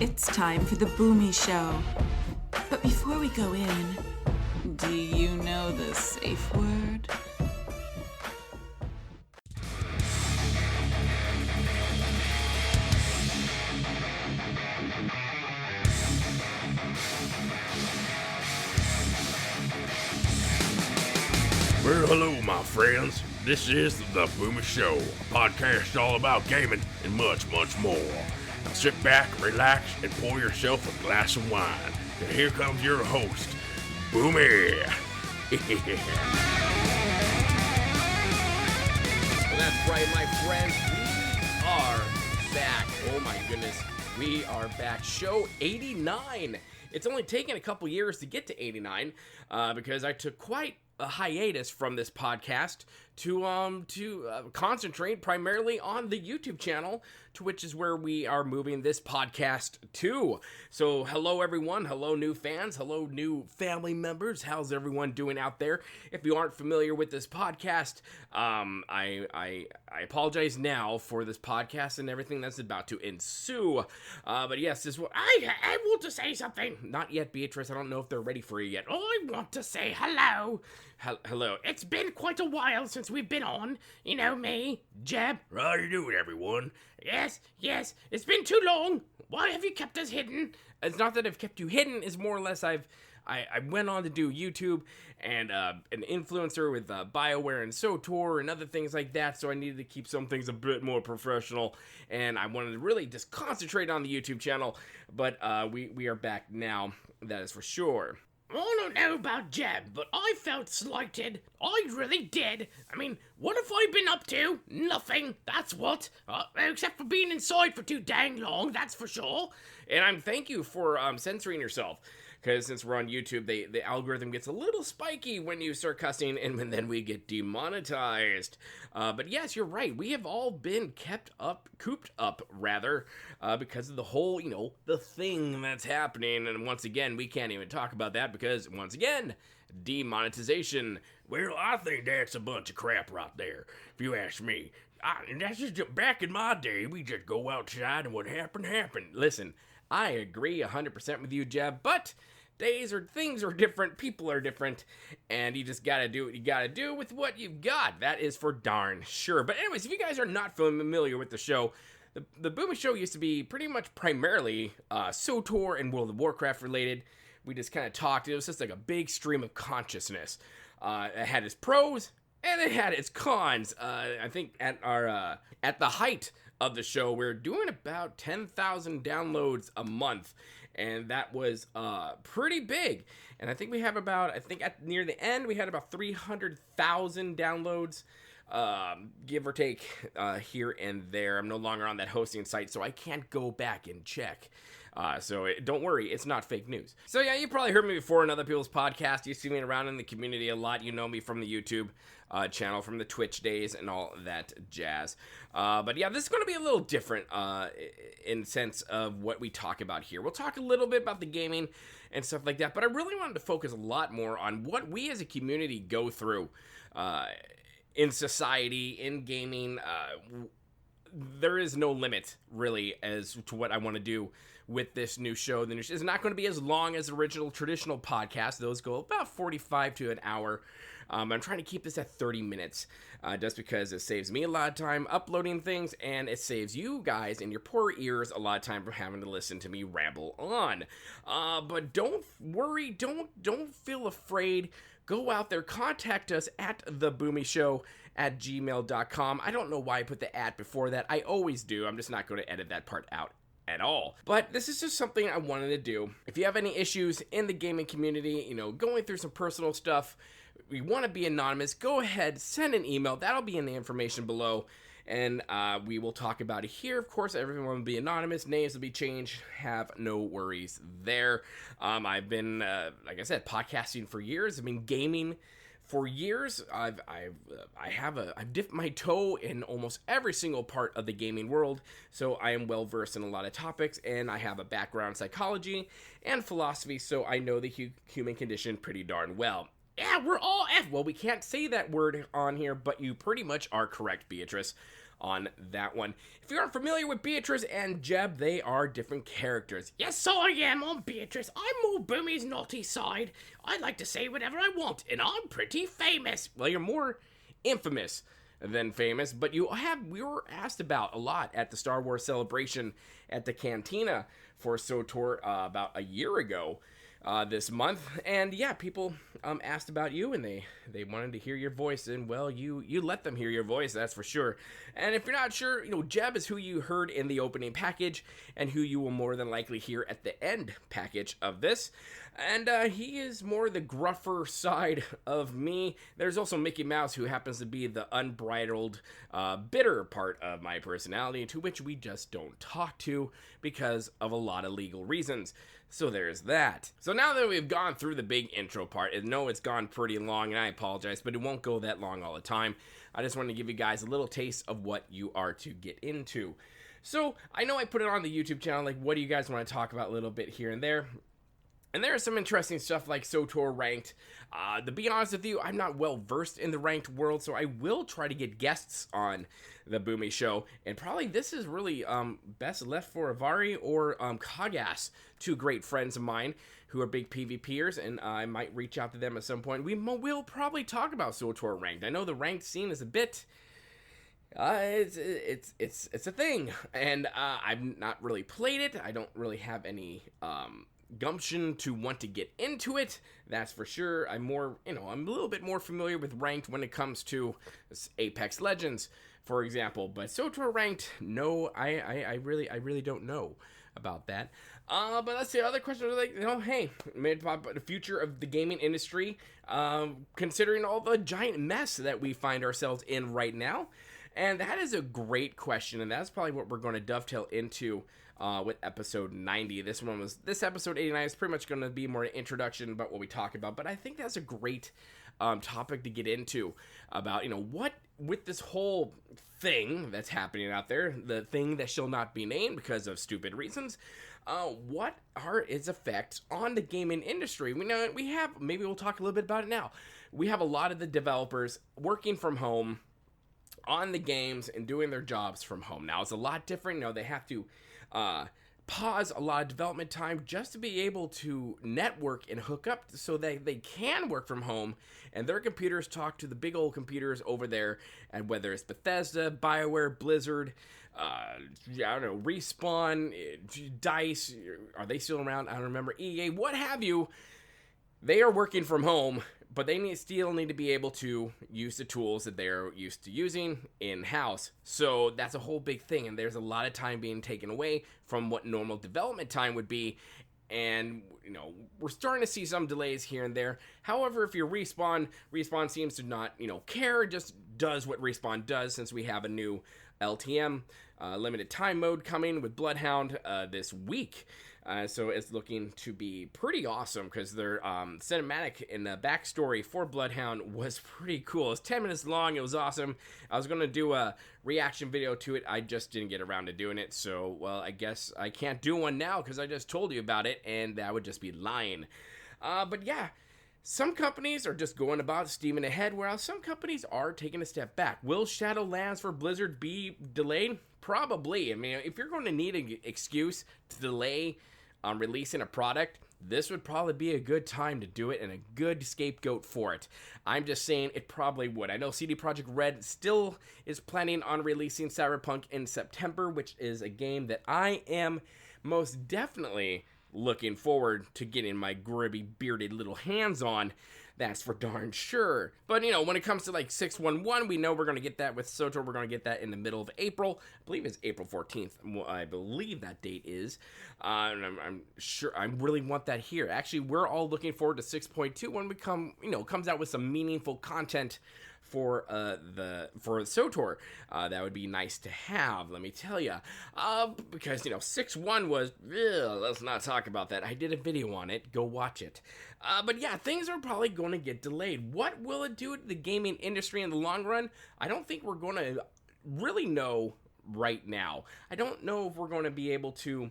It's time for the Boomy Show. But before we go in, do you know the safe word? Well, hello, my friends. This is the Boomy Show, a podcast all about gaming and much, much more. Now sit back, relax, and pour yourself a glass of wine. And here comes your host, Boomy. Well, that's right, my friends. We are back. Oh my goodness, we are back. Show 89. It's only taken a couple years to get to 89 because I took quite a hiatus from this podcast to concentrate primarily on the YouTube channel, to which is where we are moving this podcast to. So hello everyone, hello new fans, hello new family members. How's everyone doing out there? If you aren't familiar with this podcast, I apologize now for this podcast and everything that's about to ensue. But yes, this I want to say something. Not yet, Beatrice. I don't know if they're ready for you yet. I want to say hello. Hello. It's been quite a while since we've been on. You know me, Jeb. How you doing, everyone? Yes. It's been too long. Why have you kept us hidden? It's not that I've kept you hidden. It's more or less I went on to do YouTube and an influencer with BioWare and Swtor and other things like that, so I needed to keep some things a bit more professional, and I wanted to really just concentrate on the YouTube channel, but we are back now, that is for sure. I don't know about Jeb, but I felt slighted. I really did. I mean, what have I been up to? Nothing, that's what. Except for being inside for too dang long, that's for sure. And thank you for censoring yourself. Because since we're on YouTube, the algorithm gets a little spiky when you start cussing, and then we get demonetized. But yes, you're right. We have all been cooped up, because of the whole, the thing that's happening. And once again, we can't even talk about that because, once again, demonetization. Well, I think that's a bunch of crap right there, if you ask me. And that's just back in my day, we just go outside and what happened. Listen, I agree 100% with you, Jeb, but things are different, people are different, and you just gotta do what you gotta do with what you've got. That is for darn sure. But anyways, if you guys are not familiar with the show, the Boomy Show used to be pretty much primarily Swtor and World of Warcraft related. We just kind of talked. It was just like a big stream of consciousness. It had its pros, and it had its cons. I think at the height of the show, we're doing about 10,000 downloads a month, and that was pretty big. And I think we have near the end, we had about 300,000 downloads, give or take, here and there. I'm no longer on that hosting site, so I can't go back and check. Don't worry, it's not fake news. So yeah, you probably heard me before in other people's podcasts. You see me around in the community a lot. You know me from the YouTube channel, from the Twitch days and all that jazz. But yeah, this is going to be a little different in sense of what we talk about here. We'll talk a little bit about the gaming and stuff like that, but I really wanted to focus a lot more on what we as a community go through in society, in gaming. There is no limit, really, as to what I want to do with this new show. The new show is not going to be as long as the original traditional podcast. Those go about 45 to an hour. I'm trying to keep this at 30 minutes, just because it saves me a lot of time uploading things, and it saves you guys and your poor ears a lot of time from having to listen to me ramble on. But don't worry, don't feel afraid. Go out there, contact us at theboomyshow@gmail.com. I don't know why I put the at before that. I always do. I'm just not going to edit that part out at all. But this is just something I wanted to do. If you have any issues in the gaming community, going through some personal stuff, we want to be anonymous, go ahead, send an email. That'll be in the information below, and we will talk about it here. Of course, everyone will be anonymous, names will be changed, have no worries there. I've been, like I said, podcasting for years. I've been gaming for years. I've dipped my toe in almost every single part of the gaming world, so I am well versed in a lot of topics, and I have a background in psychology and philosophy, so I know the human condition pretty darn well. Yeah, we're all well, we can't say that word on here, but you pretty much are correct, Beatrice. on that one. If you aren't familiar with Beatrice and Jeb, they are different characters. Yes, I am. I'm Beatrice. I'm more Boomy's naughty side. I like to say whatever I want, and I'm pretty famous. Well, you're more infamous than famous, but we were asked about a lot at the Star Wars celebration at the Cantina for Swtor about a year ago this month, and yeah, people asked about you, and they wanted to hear your voice, and well, you let them hear your voice, that's for sure. And if you're not sure, Jeb is who you heard in the opening package, and who you will more than likely hear at the end package of this. And he is more the gruffer side of me. There's also Mickey Mouse, who happens to be the unbridled, bitter part of my personality, to which we just don't talk to because of a lot of legal reasons. So there's that. So now that we've gone through the big intro part, I know it's gone pretty long, and I apologize, but it won't go that long all the time. I just wanted to give you guys a little taste of what you are to get into. So I know I put it on the YouTube channel, like, what do you guys want to talk about a little bit here and there? And there is some interesting stuff like Swtor ranked. To be honest with you, I'm not well versed in the ranked world, so I will try to get guests on the Boomy show. And probably this is really best left for Avari or Kagas, two great friends of mine who are big PvPers, and I might reach out to them at some point. We'll probably talk about Swtor ranked. I know the ranked scene is a bit... it's a thing, and I've not really played it. I don't really have any gumption to want to get into it, that's for sure. I'm a little bit more familiar with ranked when it comes to Apex Legends, for example, but Swtor ranked, no, I really don't know about that. But let's see, other questions are like, hey, maybe about the future of the gaming industry, considering all the giant mess that we find ourselves in right now. And that is a great question, and that's probably what we're going to dovetail into with episode 90. This episode 89 is pretty much going to be more an introduction about what we talk about, but I think that's a great topic to get into about, what with this whole thing that's happening out there, the thing that shall not be named because of stupid reasons. What are its effects on the gaming industry? Maybe we'll talk a little bit about it now. We have a lot of the developers working from home on the games and doing their jobs from home. Now, it's a lot different. They have to pause a lot of development time just to be able to network and hook up so that they can work from home, and their computers talk to the big old computers over there, and whether it's Bethesda, BioWare, Blizzard, Respawn, DICE, are they still around? I don't remember. EA, what have you. They are working from home, but they still need to be able to use the tools that they're used to using in-house. So that's a whole big thing, and there's a lot of time being taken away from what normal development time would be. And, we're starting to see some delays here and there. However, if you're Respawn seems to not, care, just does what Respawn does, since we have a new LTM, limited time mode coming with Bloodhound this week. So it's looking to be pretty awesome, because their cinematic and the backstory for Bloodhound was pretty cool. It's 10 minutes long. It was awesome. I was going to do a reaction video to it. I just didn't get around to doing it. So, well, I guess I can't do one now because I just told you about it, and that would just be lying. But yeah, some companies are just going about steaming ahead, whereas some companies are taking a step back. Will Shadowlands for Blizzard be delayed? Probably. I mean, if you're going to need an excuse to delay releasing a product, this would probably be a good time to do it and a good scapegoat for it. I'm just saying it probably would. I know CD Projekt Red still is planning on releasing Cyberpunk in September, which is a game that I am most definitely looking forward to getting my grubby, bearded little hands on. That's for darn sure. But, when it comes to, 611, we know we're going to get that with Swtor. We're going to get that in the middle of April. I believe it's April 14th. I believe that date is. And I'm sure I really want that here. Actually, we're all looking forward to 6.2 when we comes out with some meaningful content for Swtor. That would be nice to have, let me tell you. Because 6.1 was, let's not talk about that. I did a video on it. Go watch it. But yeah, things are probably going to get delayed. What will it do to the gaming industry in the long run? I don't think we're going to really know right now. I don't know if we're going to be able to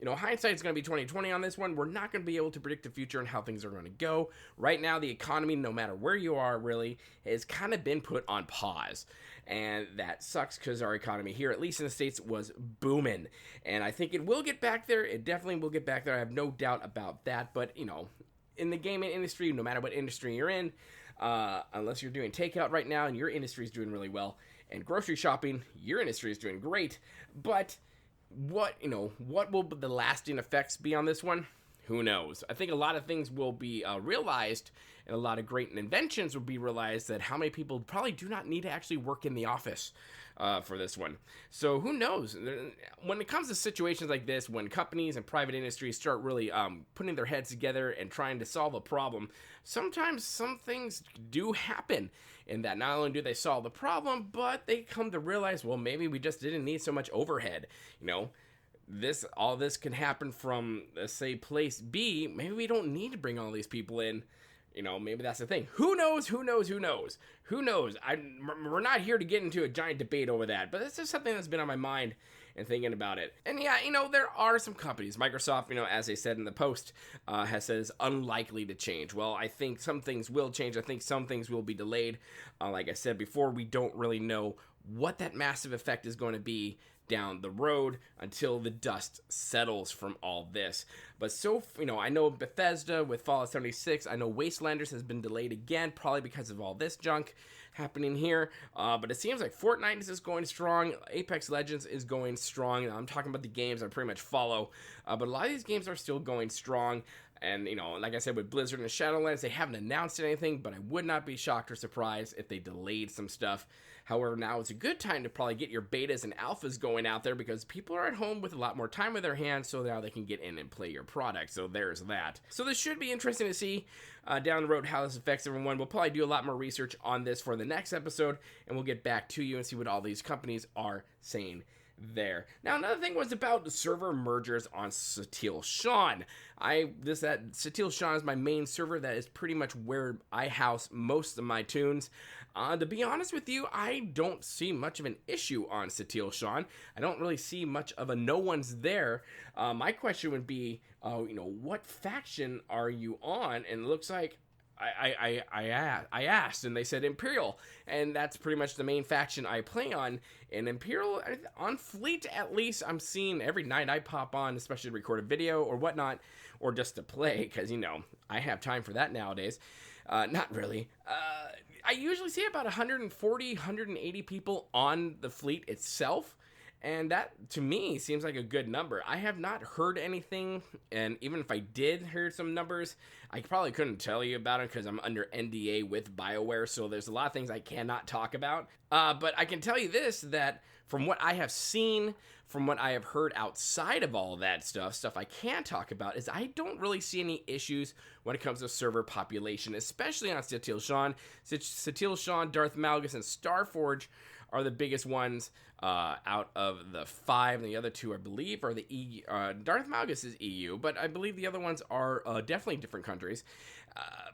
hindsight's going to be 2020 on this one. We're not going to be able to predict the future and how things are going to go. Right now, the economy, no matter where you are, really, has kind of been put on pause. And that sucks because our economy here, at least in the States, was booming. And I think it will get back there. It definitely will get back there. I have no doubt about that. But, in the gaming industry, no matter what industry you're in, unless you're doing takeout right now and your industry is doing really well, and grocery shopping, your industry is doing great. But what will the lasting effects be on this one? Who knows? I think a lot of things will be realized, and a lot of great inventions will be realized, that how many people probably do not need to actually work in the office for this one. So who knows? When it comes to situations like this, when companies and private industries start really putting their heads together and trying to solve a problem, sometimes some things do happen in that not only do they solve the problem, but they come to realize, well, maybe we just didn't need so much overhead. All this can happen from, let's say, place B. Maybe we don't need to bring all these people in. Maybe that's the thing. Who knows? We're not here to get into a giant debate over that, but it's just something that's been on my mind and thinking about it. And yeah, there are some companies. Microsoft, as they said in the post, has said it's unlikely to change. Well, I think some things will change. I think some things will be delayed. Like I said before, we don't really know what that massive effect is going to be down the road until the dust settles from all this. But I know Bethesda with Fallout 76, I know Wastelanders has been delayed again, probably because of all this junk happening here. But it seems like Fortnite is just going strong. Apex Legends is going strong. I'm talking about the games I pretty much follow. But a lot of these games are still going strong. And, like I said, with Blizzard and Shadowlands, they haven't announced anything, but I would not be shocked or surprised if they delayed some stuff. However, now is a good time to probably get your betas and alphas going out there because people are at home with a lot more time in their hands, so now they can get in and play your product. So there's that. So this should be interesting to see down the road how this affects everyone. We'll probably do a lot more research on this for the next episode, and we'll get back to you and see what all these companies are saying there. Now, another thing was about the server mergers on Swtor. That Swtor is my main server. That is pretty much where I house most of my tunes. To be honest with you, I don't see much of an issue on Swtor. I don't really see much of a no one's there. My question would be, what faction are you on? And it looks like I asked, and they said Imperial, and that's pretty much the main faction I play on. And Imperial, on Fleet at least, I'm seeing every night I pop on, especially to record a video or whatnot, or just to play, because, I have time for that nowadays. Not really. I usually see about 140, 180 people on the Fleet itself. And that, to me, seems like a good number. I have not heard anything, and even if I did hear some numbers, I probably couldn't tell you about it because I'm under NDA with BioWare, so there's a lot of things I cannot talk about. But I can tell you this, that from what I have seen, from what I have heard outside of all that stuff I can talk about, is I don't really see any issues when it comes to server population, especially on Swtor. Swtor, Darth Malgus, and Starforge are the biggest ones out of the 5, and the other 2, I believe, are the EU. Darth Malgus is EU, but I believe the other ones are definitely different countries.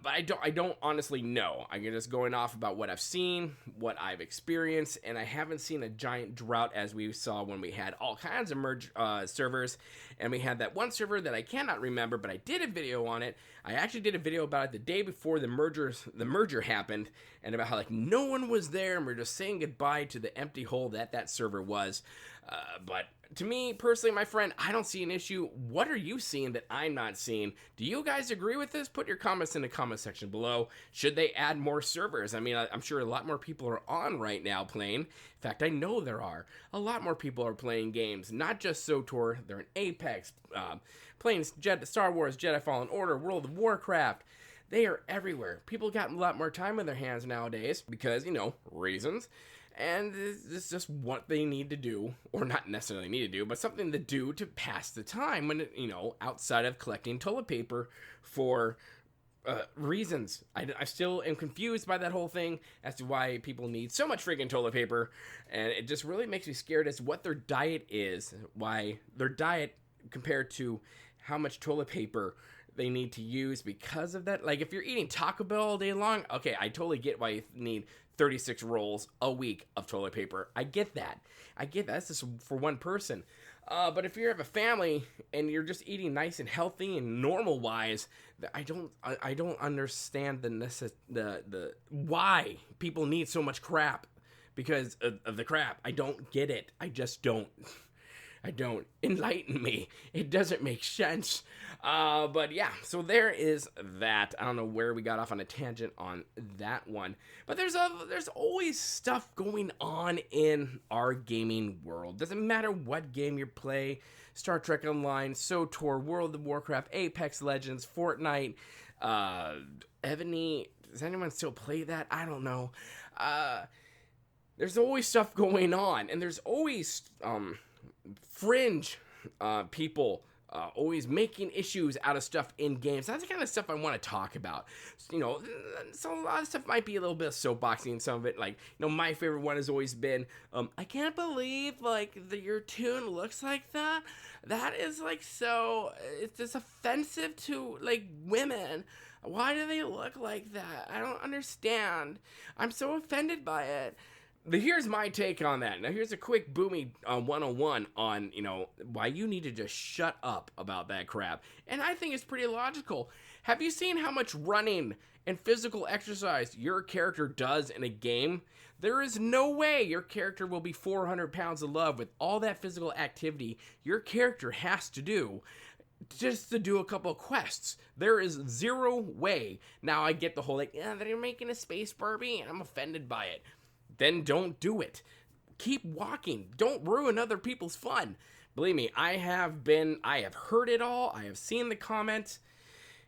But I don't honestly know. I'm just going off about what I've seen, what I've experienced, and I haven't seen a giant drought as we saw when we had all kinds of merge servers, and we had that one server that I cannot remember, but I did a video on it. I actually did a video about it the day before the merger happened, and about how no one was there, and we're just saying goodbye to the empty hole that server was. But to me, personally, my friend, I don't see an issue. What are you seeing that I'm not seeing? Do you guys agree with this? Put your comments in the comment section below. Should they add more servers? I mean, I'm sure a lot more people are on right now playing. In fact, I know there are. A lot more people are playing games, not just Swtor. They're in Apex, playing Star Wars, Jedi Fallen Order, World of Warcraft. They are everywhere. People got a lot more time in their hands nowadays because, reasons. And it's just what they need to do, or not necessarily need to do, but something to do to pass the time when, outside of collecting toilet paper for reasons. I still am confused by that whole thing as to why people need so much freaking toilet paper, and it just really makes me scared as to what their diet is, why their diet compared to how much toilet paper they need to use because of that. Like, if you're eating Taco Bell all day long, okay, I totally get why you need 36 rolls a week of toilet paper. I get that. That's just for one person. But if you have a family and you're just eating nice and healthy and normal wise, I don't understand the why people need so much crap because of the crap. I don't get it. I just don't. I don't. Enlighten me. It doesn't make sense. But yeah, so there is that. I don't know where we got off on a tangent on that one. But there's always stuff going on in our gaming world. Doesn't matter what game you play. Star Trek Online, Swtor, World of Warcraft, Apex Legends, Fortnite, Ebony. Does anyone still play that? I don't know. There's always stuff going on. And there's always fringe people always making issues out of stuff in games. That's the kind of stuff I want to talk about. You know, so a lot of stuff might be a little bit of soapboxing, and some of it, like, you know, my favorite one has always been, I can't believe, like, your tune looks like that. That is, like, so, it's just offensive to, like, women. Why do they look like that? I don't understand. I'm so offended by it. Here's my take on that. Now, here's a quick Boomy 101 on, you know, why you need to just shut up about that crap. And I think it's pretty logical. Have you seen how much running and physical exercise your character does in a game? There is no way your character will be 400 pounds of love with all that physical activity your character has to do just to do a couple of quests. There is zero way. Now, I get the whole, like, yeah, they're making a space Barbie, and I'm offended by it. Then don't do it. Keep walking. Don't ruin other people's fun. Believe me, I have heard it all. I have seen the comments.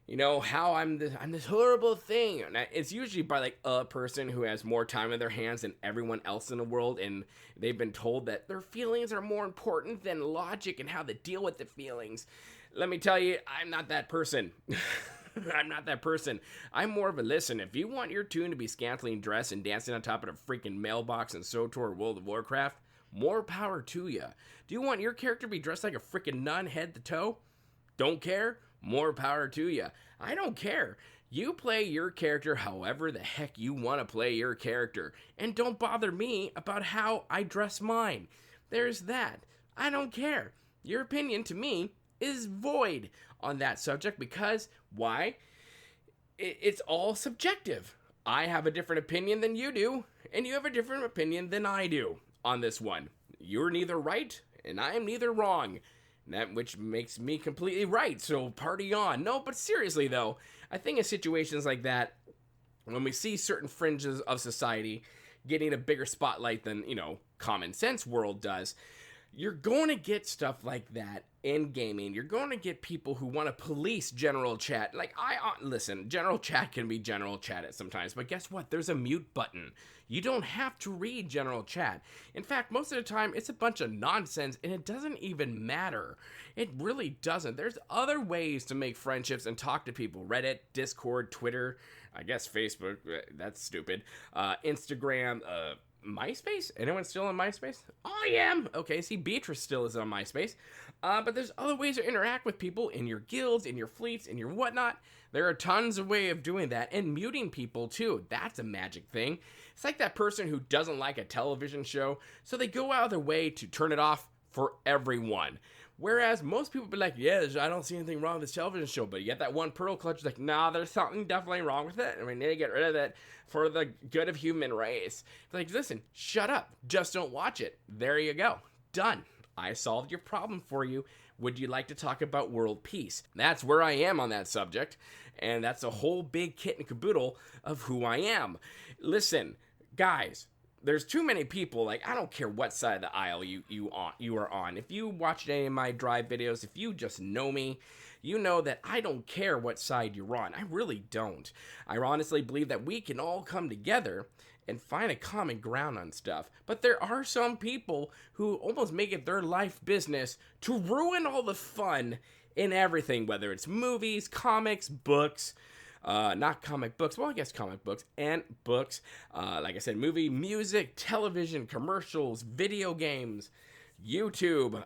You know, how I'm this horrible thing. And it's usually by, like, a person who has more time in their hands than everyone else in the world, and they've been told that their feelings are more important than logic and how to deal with the feelings. Let me tell you, I'm not that person. I'm not that person. I'm more of a listen. If you want your tune to be scantily dressed and dancing on top of a freaking mailbox in Swtor or World of Warcraft, more power to you. Do you want your character to be dressed like a freaking nun head to toe? Don't care? More power to you. I don't care. You play your character however the heck you want to play your character. And don't bother me about how I dress mine. There's that. I don't care. Your opinion to me is void on that subject because, why? It's all subjective. I have a different opinion than you do, and you have a different opinion than I do on this one. You're neither right, and I am neither wrong. That which makes me completely right, so party on. No, but seriously though, I think in situations like that, when we see certain fringes of society getting a bigger spotlight than, you know, common sense world does, you're going to get stuff like that in gaming. You're going to get people who want to police general chat. Like, listen, general chat can be general chat at sometimes, but guess what? There's a mute button. You don't have to read general chat. In fact, most of the time, it's a bunch of nonsense, and it doesn't even matter. It really doesn't. There's other ways to make friendships and talk to people. Reddit, Discord, Twitter, I guess Facebook, that's stupid, Instagram, MySpace? Anyone still on MySpace? I am! Okay, see, Beatrice still is on MySpace. But there's other ways to interact with people in your guilds, in your fleets, in your whatnot. There are tons of ways of doing that, and muting people, too. That's a magic thing. It's like that person who doesn't like a television show, so they go out of their way to turn it off for everyone. Whereas most people be like, yeah, I don't see anything wrong with this television show, but you get that one pearl clutch like, nah, there's something definitely wrong with it, and we need to get rid of it for the good of human race. It's like, listen, shut up, just don't watch it. There you go, done. I solved your problem for you. Would you like to talk about world peace? That's where I am on that subject, and that's a whole big kit and caboodle of who I am. Listen, guys, there's too many people, like, I don't care what side of the aisle you are on. If you watched any of my drive videos, if you just know me, you know that I don't care what side you're on. I really don't. I honestly believe that we can all come together and find a common ground on stuff. But there are some people who almost make it their life business to ruin all the fun in everything, whether it's movies, comics, books, not comic books, well, I guess comic books and books, like I said, movie, music, television, commercials, video games, YouTube,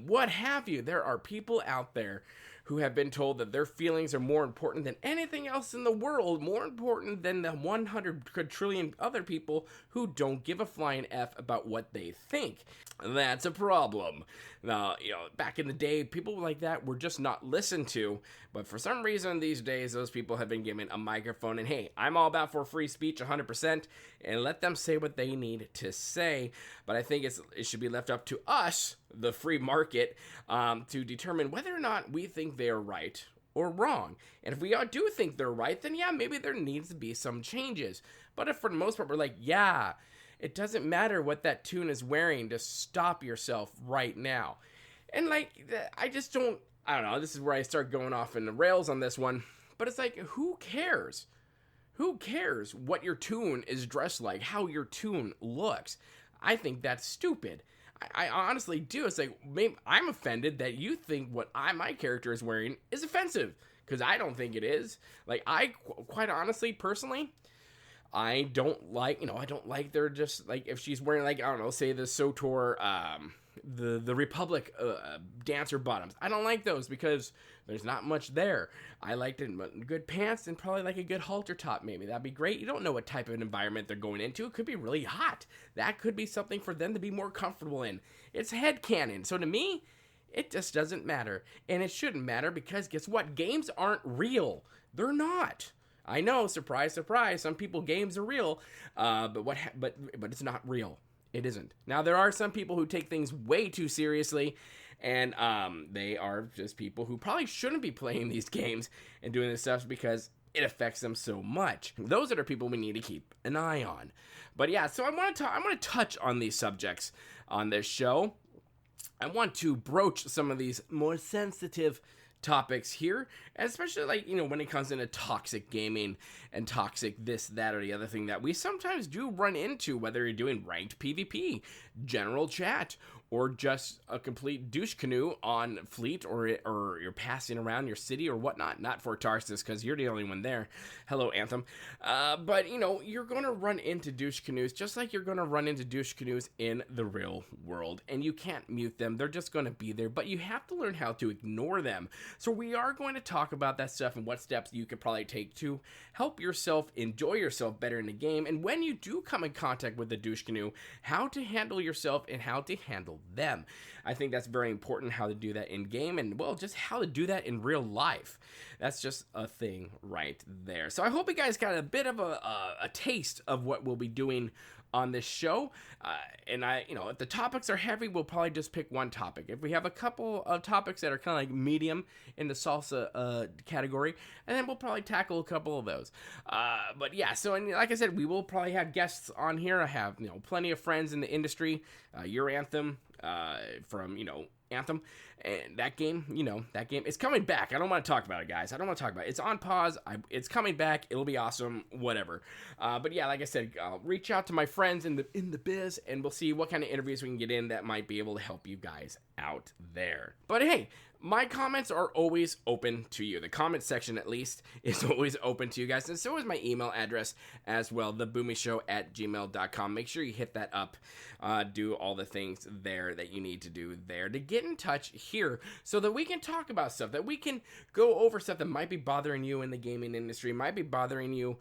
what have you. There are people out there who have been told that their feelings are more important than anything else in the world, more important than the 100 quadrillion other people who don't give a flying F about what they think. That's a problem. Now, back in the day, people like that were just not listened to, but for some reason these days, those people have been given a microphone, and hey, I'm all about for free speech 100%, and let them say what they need to say, but I think it should be left up to us, the free market, to determine whether or not we think they are right or wrong. And if we do think they're right, then yeah, maybe there needs to be some changes. But if for the most part we're like, yeah, it doesn't matter what that tune is wearing, just stop yourself right now. And I don't know, this is where I start going off in the rails on this one, but it's like, who cares? Who cares what your tune is dressed like, how your tune looks? I think that's stupid. I honestly do. It's like, maybe I'm offended that you think what my character is wearing is offensive, because I don't think it is. Quite honestly, personally, I don't like, they're just, if she's wearing, I don't know, say the Swtor, the Republic dancer bottoms. I don't like those because there's not much there. I liked good pants and probably a good halter top maybe. That'd be great. You don't know what type of environment they're going into. It could be really hot. That could be something for them to be more comfortable in. It's headcanon. So to me, it just doesn't matter. And it shouldn't matter because guess what? Games aren't real. They're not. I know, surprise, surprise. Some people games are real, but it's not real. It isn't. Now there are some people who take things way too seriously, and they are just people who probably shouldn't be playing these games and doing this stuff because it affects them so much. Those are the people we need to keep an eye on. But yeah, so I'm going to touch on these subjects on this show. I want to broach some of these more sensitive topics here, and especially when it comes into toxic gaming and toxic this, that, or the other thing that we sometimes do run into, whether you're doing ranked PvP, general chat, or just a complete douche canoe on Fleet, or you're passing around your city or whatnot. Not for Tarsus, because you're the only one there. Hello, Anthem. But, you're going to run into douche canoes just like you're going to run into douche canoes in the real world. And you can't mute them. They're just going to be there. But you have to learn how to ignore them. So we are going to talk about that stuff and what steps you could probably take to help yourself enjoy yourself better in the game. And when you do come in contact with the douche canoe, how to handle yourself and how to handle them. I think that's very important, how to do that in game, and well, just how to do that in real life. That's just a thing right there. So I hope you guys got a bit of a taste of what we'll be doing on this show. And if the topics are heavy, we'll probably just pick one topic. If we have a couple of topics that are kind of medium in the salsa category, and then we'll probably tackle a couple of those. But yeah, so and like I said, we will probably have guests on here. I have plenty of friends in the industry. Your Anthem from Anthem, and that game is coming back. I don't want to talk about it, guys. I don't want to talk about it. It's on pause. It's coming back. It'll be awesome, whatever. But yeah, like I said, I'll reach out to my friends in the biz, and we'll see what kind of interviews we can get in that might be able to help you guys out there. But hey, my comments are always open to you. The comment section, at least, is always open to you guys. And so is my email address as well, theboomyshow@gmail.com. Make sure you hit that up. Do all the things there that you need to do there to get in touch here so that we can talk about stuff, that we can go over stuff that might be bothering you in the gaming industry, might be bothering you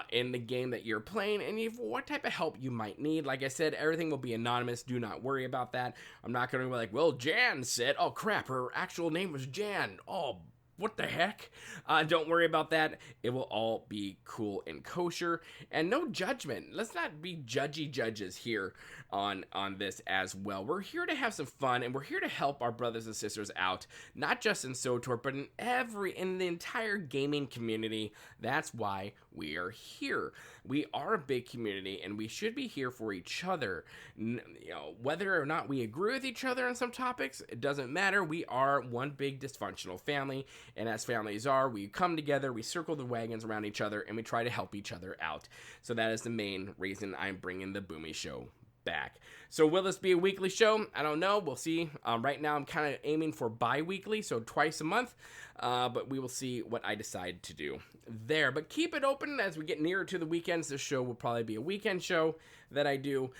in the game that you're playing, and what type of help you might need. Like I said, everything will be anonymous. Do not worry about that. I'm not going to be like, well, Jan said, oh crap, her actual name was Jan. Oh, what the heck? Don't worry about that. It will all be cool and kosher, and no judgment. Let's not be judgy judges here on this as well. We're here to have some fun, and we're here to help our brothers and sisters out, not just in Swtor, but in the entire gaming community. That's why we are here. We are a big community, and we should be here for each other. Whether or not we agree with each other on some topics, it doesn't matter. We are one big dysfunctional family, and as families are, we come together, we circle the wagons around each other, and we try to help each other out. So that is the main reason I'm bringing the Boomy Show back. So will this be a weekly show? I don't know. We'll see. Right now I'm kind of aiming for bi-weekly, so twice a month. But we will see what I decide to do there. But keep it open as we get nearer to the weekends. This show will probably be a weekend show that I do.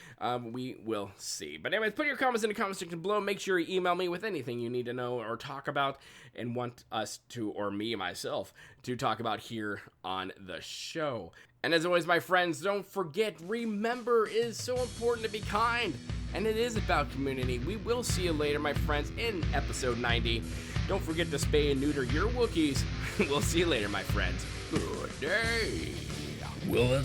We will see. But anyways, put your comments in the comment section below. Make sure you email me with anything you need to know or talk about and want us to, or me, myself, to talk about here on the show. And as always, my friends, don't forget, remember, it is so important to be kind. And it is about community. We will see you later, my friends, in episode 90. Don't forget to spay and neuter your Wookiees. We'll see you later, my friends. Good day. Well,